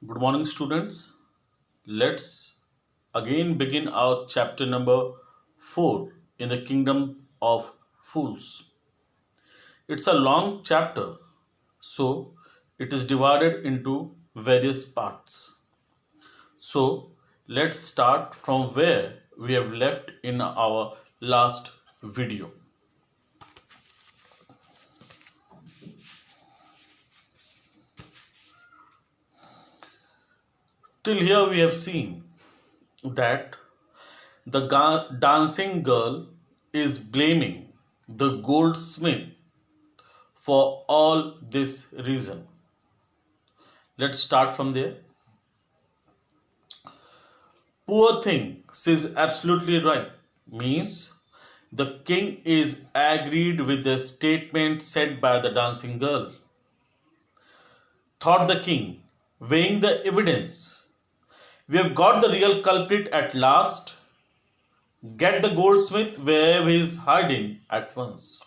Good morning, students. Let's again begin our chapter number 4 in the Kingdom of Fools. It's a long chapter, so it is divided into various parts. So let's start from where we have left in our last video. Till here, we have seen that the dancing girl is blaming the goldsmith for all this reason. Let's start from there. Poor thing, she's absolutely right. Means the king is agreed with the statement said by the dancing girl. Thought the king, weighing the evidence. We have got the real culprit at last. Get the goldsmith wherever he is hiding at once.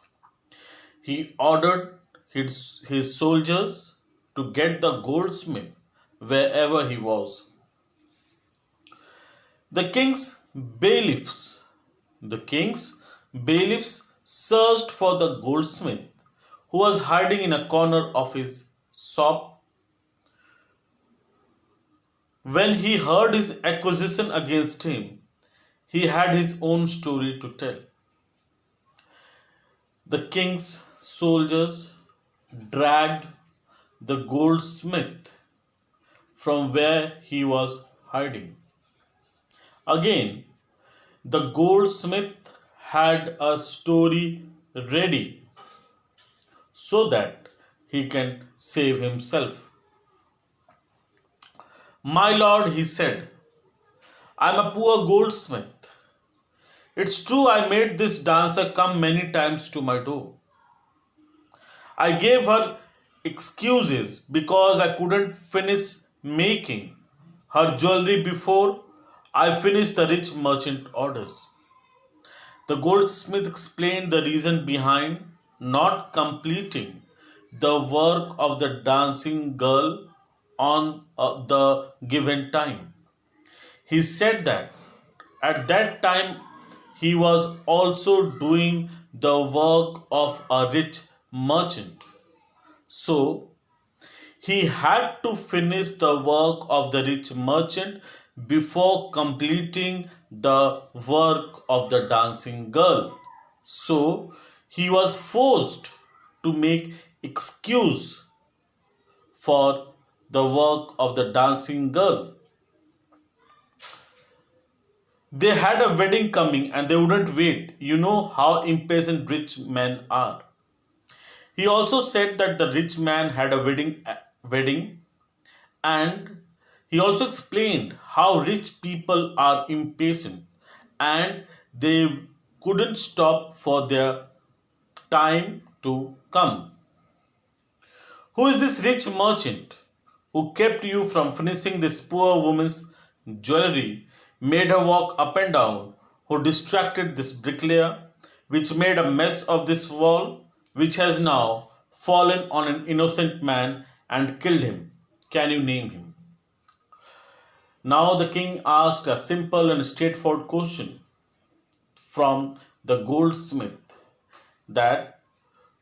He ordered his soldiers to get the goldsmith wherever he was. The the king's bailiffs searched for the goldsmith who was hiding in a corner of his shop. When he heard his accusation against him, he had his own story to tell. The king's soldiers dragged the goldsmith from where he was hiding. Again, the goldsmith had a story ready so that he can save himself. My lord, he said, I am a poor goldsmith. It's true I made this dancer come many times to my door. I gave her excuses because I couldn't finish making her jewelry before I finished the rich merchant orders. The goldsmith explained the reason behind not completing the work of the dancing girl on the given time. He said that at that time he was also doing the work of a rich merchant. So he had to finish the work of the rich merchant before completing the work of the dancing girl. So he was forced to make excuse for the work of the dancing girl. They had a wedding coming and they wouldn't wait. You know how impatient rich men are. He also said that the rich man had a wedding and he also explained how rich people are impatient and they couldn't stop for their time to come. Who is this rich merchant who kept you from finishing this poor woman's jewelry, made her walk up and down, who distracted this bricklayer, which made a mess of this wall, which has now fallen on an innocent man and killed him? Can you name him? Now the king asked a simple and straightforward question from the goldsmith, that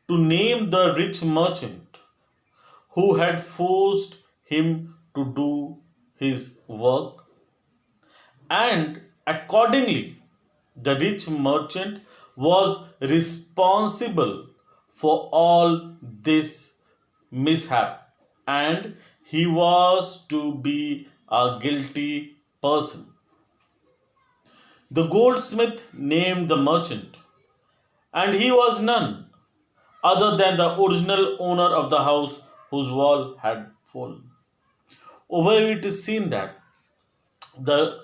to name the rich merchant who had forced him to do his work. And accordingly, the rich merchant was responsible for all this mishap and he was to be a guilty person. The goldsmith named the merchant, and he was none other than the original owner of the house whose wall had fallen. Over it is seen that the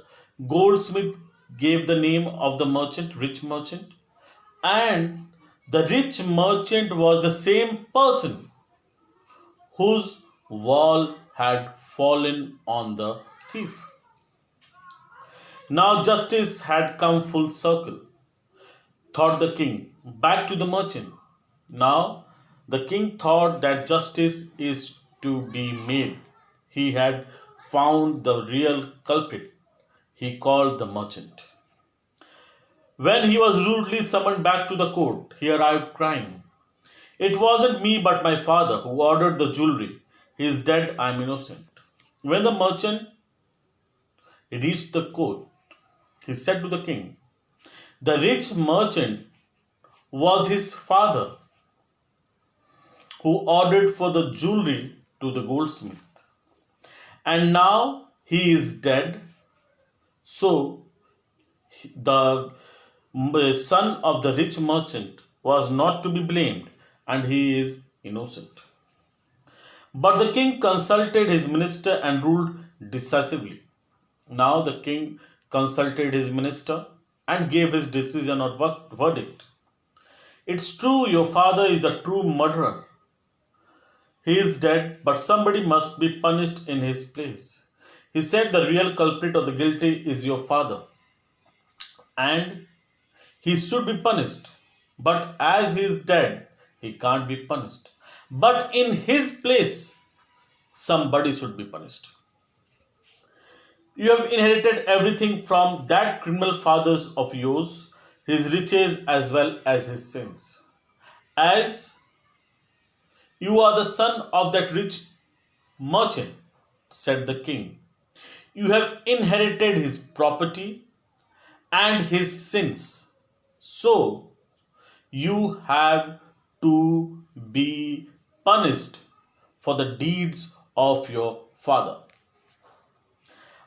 goldsmith gave the name of the merchant, rich merchant, and the rich merchant was the same person whose wall had fallen on the thief. Now justice had come full circle, thought the king, back to the merchant. Now the king thought that justice is to be made. He had found the real culprit, he called the merchant. When he was rudely summoned back to the court, he arrived crying, "It wasn't me but my father who ordered the jewelry. He is dead, I am innocent." When the merchant reached the court, he said to the king, "The rich merchant was his father who ordered for the jewelry to the goldsmith. And now he is dead, so the son of the rich merchant was not to be blamed, and he is innocent." But the king consulted his minister and ruled decisively. Now the king consulted his minister and gave his decision or verdict. "It's true, your father is the true murderer. He is dead, but somebody must be punished in his place." He said, "The real culprit or the guilty is your father, and he should be punished. But as he is dead, he can't be punished. But in his place, somebody should be punished. You have inherited everything from that criminal father of yours, his riches as well as his sins. As you are the son of that rich merchant," said the king, "you have inherited his property and his sins. So you have to be punished for the deeds of your father.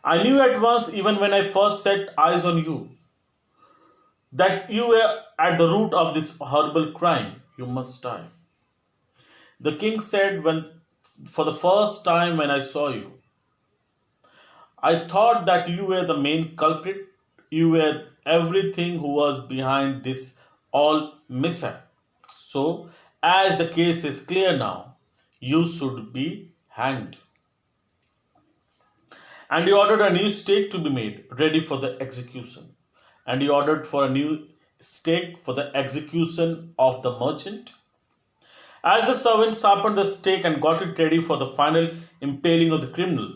I knew at once, even when I first set eyes on you, that you were at the root of this horrible crime. You must die." The king said, "For the first time when I saw you, I thought that you were the main culprit. You were everything who was behind this all mishap. So, as the case is clear now, you should be hanged." And he ordered a new stake to be made, ready for the execution. And he ordered for a new stake for the execution of the merchant. As the servant sharpened the stake and got it ready for the final impaling of the criminal,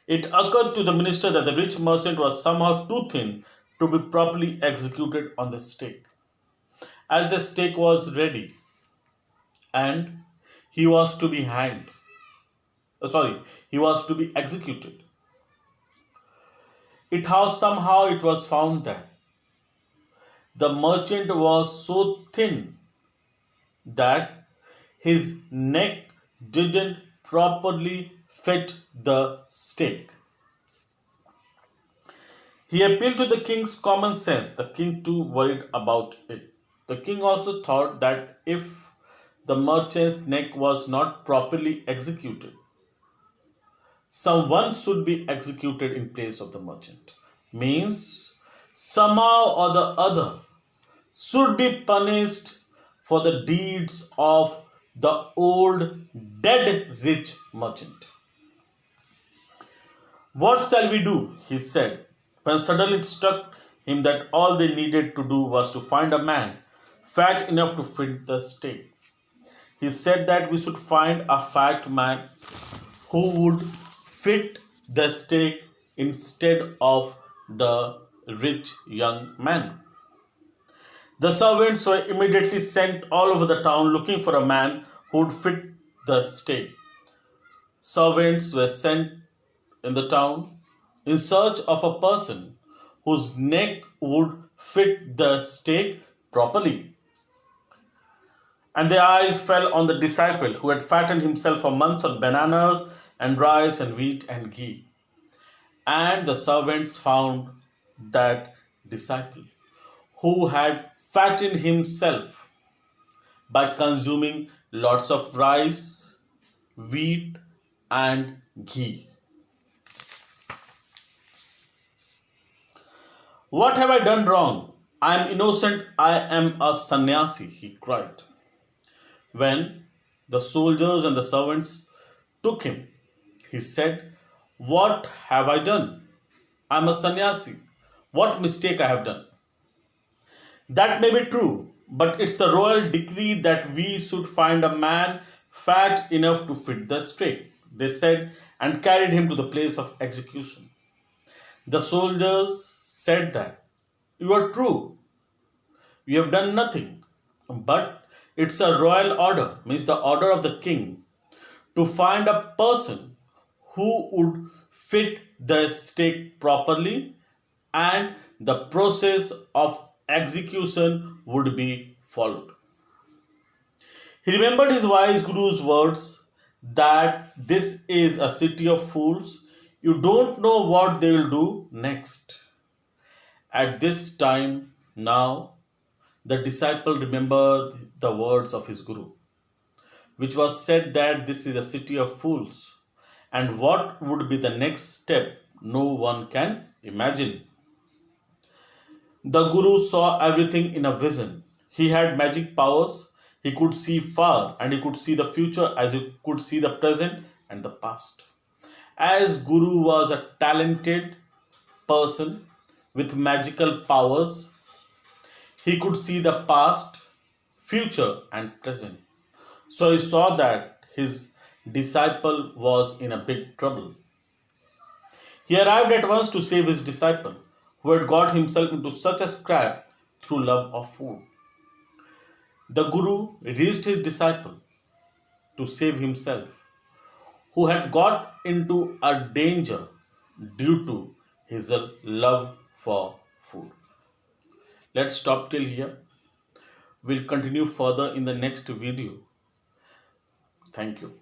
it occurred to the minister that the rich merchant was somehow too thin to be properly executed on the stake. As the stake was ready and he was to be hanged, he was to be executed. Somehow it was found that the merchant was so thin that his neck didn't properly fit the stake. He appealed to the king's common sense. The king too worried about it. The king also thought that if the merchant's neck was not properly executed, someone should be executed in place of the merchant. Means somehow or the other should be punished for the deeds of the old dead rich merchant. "What shall we do?" he said, when suddenly it struck him that all they needed to do was to find a man fat enough to fit the stake. He said that we should find a fat man who would fit the stake instead of the rich young man. The servants were immediately sent all over the town looking for a man who would fit the stake. Servants were sent in the town in search of a person whose neck would fit the stake properly. And their eyes fell on the disciple who had fattened himself for months on bananas and rice and wheat and ghee. And the servants found that disciple who had fattened himself by consuming lots of rice, wheat, and ghee. "What have I done wrong? I am innocent. I am a sannyasi," he cried. When the soldiers and the servants took him, he said, "What have I done? I am a sannyasi. What mistake I have done?" "That may be true, but it's the royal decree that we should find a man fat enough to fit the stake," they said, and carried him to the place of execution. The soldiers said that, "You are true, we have done nothing. But it's a royal order, means the order of the king, to find a person who would fit the stake properly, and the process of execution would be followed." He remembered his wise guru's words that this is a city of fools. You don't know what they will do next. At this time, now, the disciple remembered the words of his guru, which was said that this is a city of fools, and what would be the next step no one can imagine. The guru saw everything in a vision. He had magic powers. He could see far and he could see the future as he could see the present and the past. As Guru was a talented person with magical powers, he could see the past, future, and present. So he saw that his disciple was in a big trouble. He arrived at once to save his disciple, who had got himself into such a scrape through love of food. The Guru reached his disciple to save himself, who had got into a danger due to his love for food. Let's stop till here. We'll continue further in the next video. Thank you.